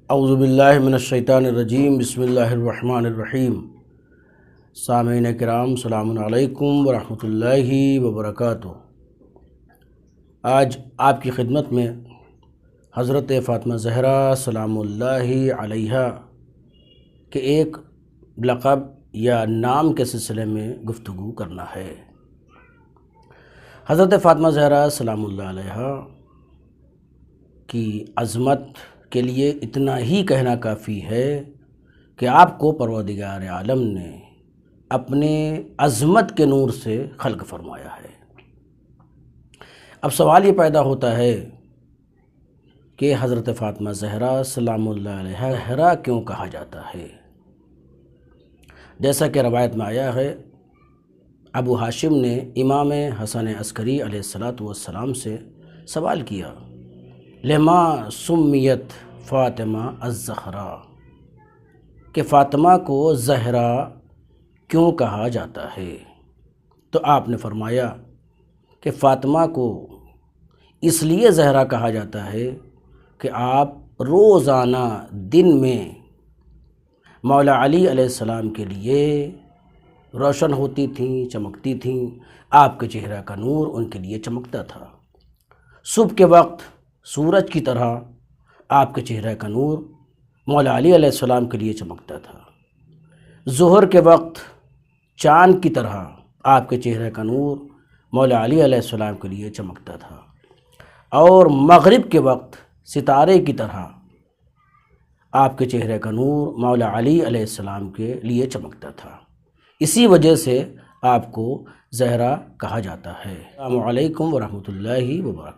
اعوذ باللہ من الشیطان الرجیم، بسم اللہ الرحمن الرحیم۔ سامعین کرام، السلام علیکم ورحمۃ اللہ وبرکاتہ۔ آج آپ کی خدمت میں حضرت فاطمہ زہرا سلام اللہ علیہا کے ایک لقب یا نام کے سلسلے میں گفتگو کرنا ہے۔ حضرت فاطمہ زہرا سلام اللہ علیہا کی عظمت کے لیے اتنا ہی کہنا کافی ہے کہ آپ کو پروردگار عالم نے اپنے عظمت کے نور سے خلق فرمایا ہے۔ اب سوال یہ پیدا ہوتا ہے کہ حضرت فاطمہ زہرا سلام اللہ علیہا زہرا کیوں کہا جاتا ہے؟ جیسا کہ روایت میں آیا ہے، ابو ہاشم نے امام حسن عسکری علیہ السلام سے سوال کیا، لما سمیت فاطمہ الزہرا، کہ فاطمہ کو زہرا کیوں کہا جاتا ہے؟ تو آپ نے فرمایا کہ فاطمہ کو اس لیے زہرا کہا جاتا ہے کہ آپ روزانہ دن میں مولا علی علیہ السلام کے لیے روشن ہوتی تھیں، چمکتی تھیں، آپ کے چہرہ کا نور ان کے لیے چمکتا تھا۔ صبح کے وقت سورج کی طرح آپ کے چہرہ کا نور مولا علی علیہ السلام کے لیے چمکتا تھا۔ ظہر کے وقت چاند کی طرح آپ کے چہرہ کا نور مولا علی علیہ السلام کے لیے چمکتا تھا، اور مغرب کے وقت ستارے کی طرح آپ کے چہرے کا نور مولا علی علیہ السلام کے لیے چمکتا تھا۔ اسی وجہ سے آپ کو زہرا کہا جاتا ہے۔ السلام علیکم ورحمۃ اللہ وبرکاتہ۔